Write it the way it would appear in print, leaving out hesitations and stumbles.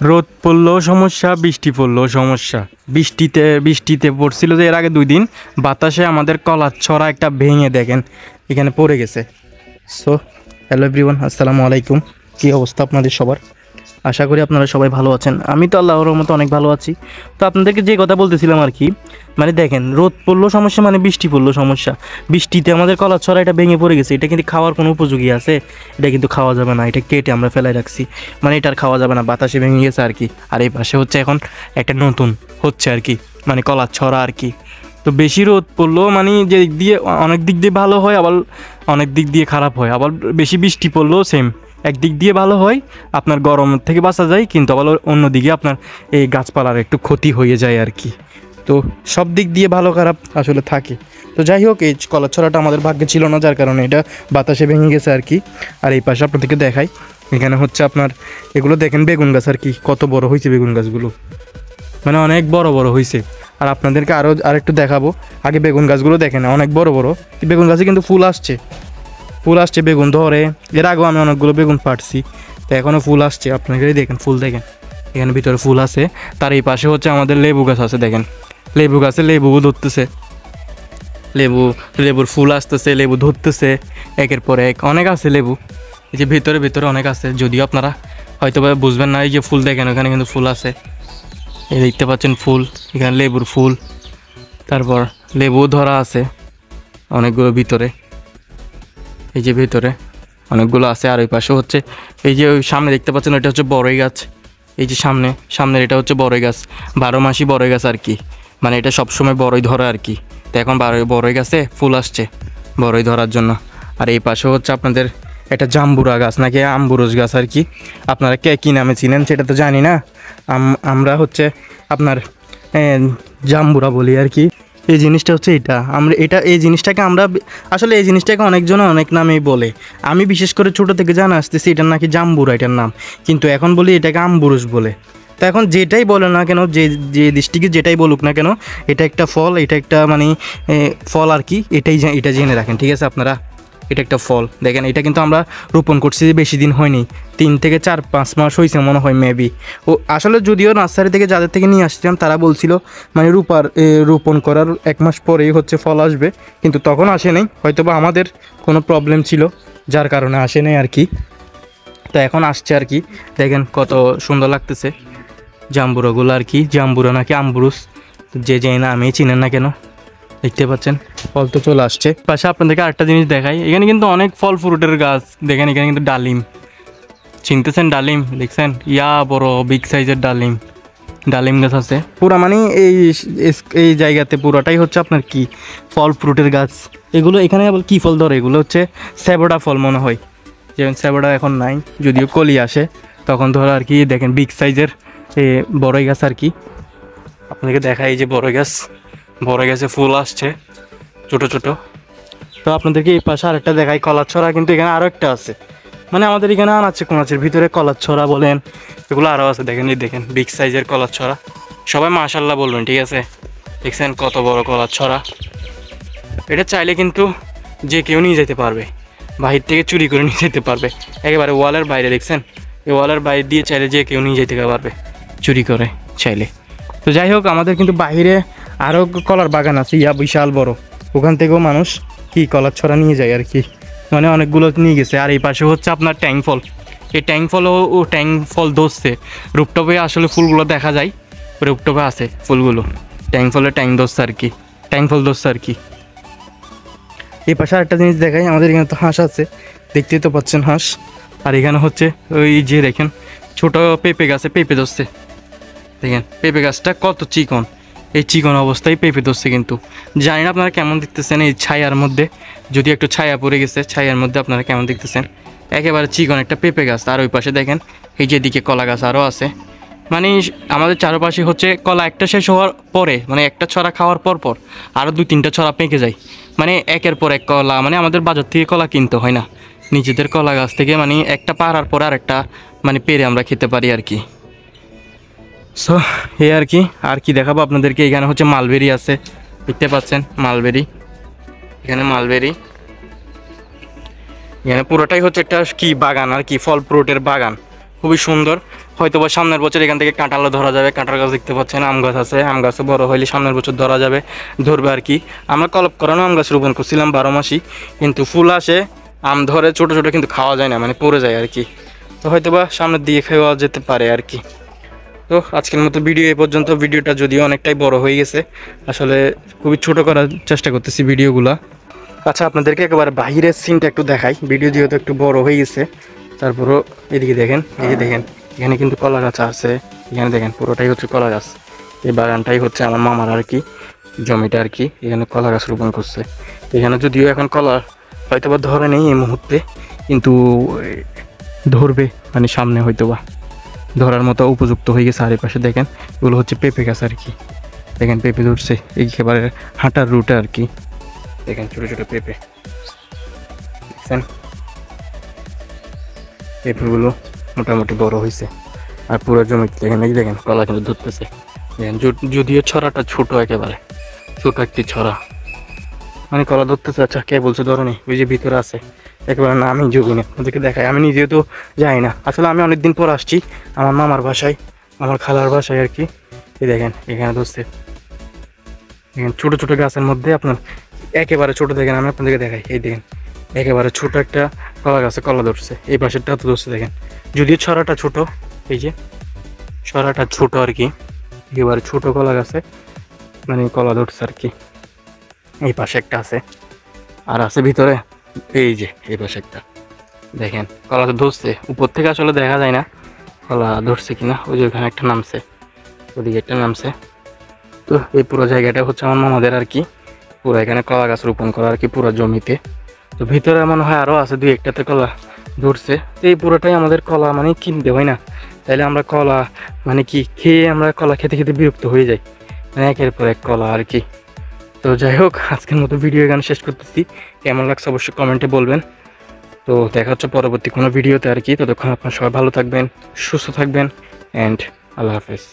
রোদ পড়লেও সমস্যা, বৃষ্টি পড়লেও সমস্যা। বৃষ্টিতে পড়ছিল যে এর আগে 2 দিন, বাতাসে আমাদের কলার ছড়া একটা ভেঙে দেখেন এখানে পড়ে গেছে। সো হ্যালো এভরিওয়ান, আসসালামু আলাইকুম। কী অবস্থা আপনাদের সবার? আশা করি আপনারা সবাই ভালো আছেন। আমি তো আল্লাহর রহমতে অনেক ভালো আছি। তো আপনাদেরকে যে কথা বলতেছিলাম আর কি, মানে দেখেন রোদ পড়লেও সমস্যা, মানে বৃষ্টি পড়লেও সমস্যা। বৃষ্টিতে আমাদের কলার ছড়া এটা ভেঙে পড়ে গেছে। এটা কিন্তু খাওয়ার কোনো উপযোগী আছে? এটা কিন্তু খাওয়া যাবে না, এটা কেটে আমরা ফেলাই রাখছি। মানে এটা আর খাওয়া যাবে না, বাতাসে ভেঙে গেছে আর কি। আর এই পাশে হচ্ছে এখন একটা নতুন হচ্ছে আর কি, মানে কলার ছড়া আর কি। তো বেশি রোদ পড়লেও মানে যে দিক দিয়ে অনেক দিক দিয়ে ভালো হয়, আবার অনেক দিক দিয়ে খারাপ হয়। আবার বেশি বৃষ্টি পড়লেও সেম, একদিক দিয়ে ভালো হয়, আপনার গরম থেকে বাঁচা যায়, কিন্তু আবার অন্যদিকে আপনার এই গাছপালার একটু ক্ষতি হয়ে যায় আর কি। তো সব দিক দিয়ে ভালো খারাপ আসলে থাকে। তো যাই হোক, এই কলার ছড়াটা আমাদের ভাগ্যে ছিল না, যার কারণে এটা বাতাসে ভেঙে গেছে আর কি। আর এই পাশে আপনাদেরকে দেখাই, এখানে হচ্ছে আপনার এগুলো দেখেন বেগুন গাছ আর কি, কত বড় হয়েছে বেগুন গাছগুলো, মানে অনেক বড় বড় হয়েছে। আর আপনাদেরকে আরেকটু দেখাবো। আগে বেগুন গাছগুলো দেখেন অনেক বড় বড়, বেগুন গাছে কিন্তু ফুল আসছে, বেগুন ধরে। এর আগেও আমি অনেকগুলো বেগুন পাড়ছি, তো এখনও ফুল আসছে। আপনাকে দেখেন ফুল দেখেন, এখানে ভিতরে ফুল আছে। তার এই পাশে হচ্ছে আমাদের লেবু গাছ আছে, দেখেন লেবু গাছে লেবু ধরতেছে, লেবুর ফুল আসতেছে, লেবু ধরতেছে একের পর এক। অনেক আছে লেবু, এই যে ভিতরে অনেক আছে, যদিও আপনারা হয়তো বা বুঝবেন না। এই যে ফুল দেখেন, ওখানে কিন্তু ফুল আছে, এই দেখতে পাচ্ছেন ফুল, এখানে লেবুর ফুল। তারপর লেবু ধরা আছে অনেকগুলো ভিতরে, এই যে ভিতরে অনেকগুলো আছে। আর ওই পাশে হচ্ছে এই যে ওই সামনে দেখতে পাচ্ছেন, ওইটা হচ্ছে বড়ই গাছ। এই যে সামনের এটা হচ্ছে বড়ই গাছ, 12 মাসই বড়ই গাছ আর কি, মানে এটা সবসময় বড়ই ধরে আর কি। তো এখন বড়ই গাছে ফুল আসছে বড়ই ধরার জন্য। আর এই পাশে হচ্ছে আপনাদের এটা জাম্বুরা গাছ নাকি আমবুরস গাছ আর কি, আপনারা কে কী নামে চিনেন সেটা তো জানি না। আমরা হচ্ছে আপনার জাম্বুরা বলি আর কি। এই জিনিসটা হচ্ছে এই জিনিসটাকে আমরা আসলে এই জিনিসটাকে অনেকজন অনেক নামেই বলে। আমি বিশেষ করে ছোটো থেকে জানা আসতেছি এটার নাকি জাম্বুরা এটার নাম, কিন্তু এখন বলি এটাকে আমবুরুষ বলে। তো এখন যেটাই বলে না কেন, যে ডিস্ট্রিক্টে যেটাই বলুক না কেন, এটা একটা ফল, এটা একটা মানে ফল আর কি। এটা জেনে রাখেন, ঠিক আছে আপনারা? এটা একটা ফল। দেখেন এটা কিন্তু আমরা রোপণ করছি বেশি দিন হয়নি, 3 থেকে 4-5 মাস হয়েছে মনে হয় মেবি। ও আসলে যদিও নার্সারি থেকে যাদের থেকে নিয়ে আসছিলাম তারা বলছিল মানে রোপণ করার 1 মাস পরেই হচ্ছে ফল আসবে, কিন্তু তখন আসে নাই। হয়তো বা আমাদের কোনো প্রবলেম ছিল যার কারণে আসে নাই আর কি। তো এখন আসছে আর কি। দেখেন কত সুন্দর লাগতেছে জাম্বুরাগুলো আর কি, জাম্বুরা নাকি আমবুরুস, যে নামেই চিনেন না কেন। দেখতে পাচ্ছেন ফল তো চলে আসছে। পাশে আপনাদেরকে আরেকটা জিনিস দেখাই, এখানে কিন্তু অনেক ফল ফ্রুটের গাছ। দেখেন এখানে কিন্তু ডালিম, চিনতেছেন ডালিম? দেখছেন বড় বিগ সাইজের ডালিম গাছ আছে পুরা, মানে এই জায়গাতে পুরাটাই হচ্ছে আপনার কি ফল ফ্রুটের গাছ। এগুলো এখানে আবার কী ফল ধরে, এগুলো হচ্ছে সেবোডা ফল মনে হয়, যেমন সেবোডা এখন নাই, যদিও কলি আসে তখন ধরো আর কি। দেখেন বিগ সাইজের বড়ই গাছ আর কি, আপনাদেরকে দেখাই। এই যে বড়ই গাছে ফুল আসছে ছোট ছোট। তো আপনাদেরকে এই পাশে আরেকটা দেখাই, কলার ছড়া, কিন্তু এখানে আরও একটা আছে। মানে আমাদের এখানে আনাচ্ছে কোনাচের ভিতরে কলার ছড়া বলেন, এগুলো আরও আছে। দেখেন দেখেন বিগ সাইজের কলার ছড়া, সবাই মাশাল্লাহ বলবেন, ঠিক আছে? দেখছেন কত বড় কলার ছড়া। এটা চাইলে কিন্তু যে কেউ নিয়ে যেতে পারবে, বাহির থেকে চুরি করে নিয়ে যেতে পারবে, একেবারে ওয়ালের বাইরে। দেখছেন এই ওয়ালের বাইরে দিয়ে চাইলে যে কেউ নিয়ে যেতে পারবে চুরি করে চাইলে। তো যাই হোক, আমাদের কিন্তু বাহিরে আরও কলার বাগান আছে বিশাল বড়, ওখান থেকেও মানুষ কি কলার ছড়া নিয়ে যায় আর কি, মানে অনেকগুলো নিয়ে গেছে। আর এই পাশে হচ্ছে আপনার ট্যাং ফল, এই ট্যাং ফল ধরছে রুপটপে, আসলে ফুলগুলো দেখা যায়, রুপটপে আছে ফুলগুলো, ট্যাং ধরছে আর কি, ট্যাং ফল ধরছে আর কি। এই পাশে আরেকটা জিনিস দেখাই, আমাদের এখানে তো হাঁস আছে, দেখতেই তো পাচ্ছেন হাঁস। আর এখানে হচ্ছে ওই যে দেখেন ছোট পেঁপে গাছে পেঁপে ধরছে, দেখেন পেঁপে গাছটা কত চিকন, এই চিকন অবস্থায় পেঁপে ধরছে। কিন্তু জানি না আপনারা কেমন দেখতেছেন এই ছায়ার মধ্যে, যদি একটু ছায়া পড়ে গেছে ছায়ার মধ্যে, আপনারা কেমন দেখতেছেন? একেবারে চিকন একটা পেঁপে গাছ। আর ওই পাশে দেখেন এই যে দিকে কলা গাছ আরও আছে। মানে আমাদের চারপাশে হচ্ছে কলা একটা শেষ হওয়ার পরে, মানে একটা ছড়া খাওয়ার পর আরও 2-3টা ছড়া পেকে যায়, মানে একের পর এক কলা। মানে আমাদের বাজার থেকে কলা কিনতে হয় না, নিজেদের কলা গাছ থেকে মানে একটা পাড়ার পর আর একটা মানে পেরে আমরা খেতে পারি আর কি। সো এই আর কি দেখাবো আপনাদেরকে। এখানে হচ্ছে মালবেরি আছে, দেখতে পাচ্ছেন মালবেরি, এখানে মালবেরি, এখানে পুরোটাই হচ্ছে একটা কি বাগান আর কি, ফল ফ্রুটের বাগান। খুবই সুন্দর। হয়তো বা সামনের বছর এখান থেকে কাঁঠালও ধরা যাবে। কাঁঠাল গাছ দেখতে পাচ্ছেন, আম গাছ আছে, আম গাছে বড় হইলে সামনের বছর ধরা যাবে, ধরবে আর কি। আমরা কলপ করানো আম গাছ রোপণ করছিলাম 12 মাসই, কিন্তু ফুল আসে, আম ধরে ছোট ছোট, কিন্তু খাওয়া যায় না, মানে পড়ে যায় আর কি। তো হয়তো বা সামনের দিকে খাওয়া যেতে পারে আর কি। তো আজকের মতো ভিডিও এই পর্যন্ত। ভিডিওটা যদিও অনেকটাই বড় হয়ে গেছে, আসলে খুবই ছোট করার চেষ্টা করতেছি ভিডিওগুলা। আচ্ছা, আপনাদেরকে একেবারে বাহিরের সিনটা একটু দেখাই। ভিডিও যেহেতু একটু বড় হয়ে গেছে, তারপরও এদিকে দেখেন, এই যে দেখেন এখানে কিন্তু কলা গাছ আছে। এখানে দেখেন পুরোটাই হচ্ছে কলা গাছ। এই বাগানটাই হচ্ছে আমার মামার আর কি, জমিটা আর কি। এখানে কলা গাছ রোপণ করছে। এখানে যদিও এখন কলা হয়তো বা ধরে নেই এই মুহূর্তে, কিন্তু ধরবে, মানে সামনে হয়তো বা ধরার মতো উপযুক্ত হয়ে গেছে। আর এই পাশে দেখেন এগুলো হচ্ছে পেঁপে গাছ আর কি। দেখেন পেঁপে ধরছে একেবারে হাঁটার রুটে আর কি। দেখেন ছোটো ছোটো পেঁপে, দেখছেন পেঁপেগুলো মোটামুটি বড় হয়েছে। আর পুরো জমিতে দেখেন, এই দেখেন কলা কিন্তু ধরতেছে। দেখেন যদিও ছড়াটা ছোট, একেবারে ছোট একটি ছড়া, মানে কলা ধরতেছে। আচ্ছা, কে বলছে ধরনি? ওই যে ভিতরে আছে একেবারে। না, আমি যোগী না, ওদেরকে দেখাই। আমি নিজেও তো যাই না আসলে। আমি অনেকদিন পর আসছি আমার মামার বাসায়, আমার খালার বাসায় আর কি। এই দেখেন এখানে ধরছে, দেখেন ছোটো ছোটো গাছের মধ্যে আপনার একেবারে ছোট। দেখেন আমি আপনাদেরকে দেখাই, এই দেখেন একেবারে ছোট একটা কলা গাছে কলা ধরছে। এই পাশেরটা তো ধরছে দেখেন, যদিও ছড়াটা ছোট, এই যে ছড়াটা ছোট আর কি। একেবারে ছোট কলা গাছে মানে কলা ধরছে আর কি। এই পাশে একটা আছে, আর আছে ভিতরে, এই যে এই পাশে একটা। দেখেন কলা তো ধরছে, উপর থেকে আসলে দেখা যায় না কলা ধরছে কিনা। ওই যে ওখানে একটা নামছে, ওদিকে একটা নামছে। তো এই পুরো জায়গাটা হচ্ছে আমার মামাদের আর কি। পুরো এখানে কলা গাছ রোপণ করা আর কি, পুরো জমিতে। তো ভিতরে মনে হয় আরও আছে 2-1টাতে কলা ধরছে। তো এই পুরোটাই আমাদের কলা মানে কিনতে হয় না, তাইলে আমরা কলা মানে কি খেয়ে আমরা কলা খেতে খেতে বিরক্ত হয়ে যাই, মানে একের পর এক কলা আর কি। তো যাই হোক, আজকের মতো ভিডিও এখানে শেষ করতেছি। কেমন লাগছে অবশ্যই কমেন্টে বলবেন। তো দেখা হচ্ছে পরবর্তী কোনো ভিডিওতে আর কি। ততক্ষণ আপনার সবাই ভালো থাকবেন, সুস্থ থাকবেন, অ্যান্ড আল্লাহ হাফেজ।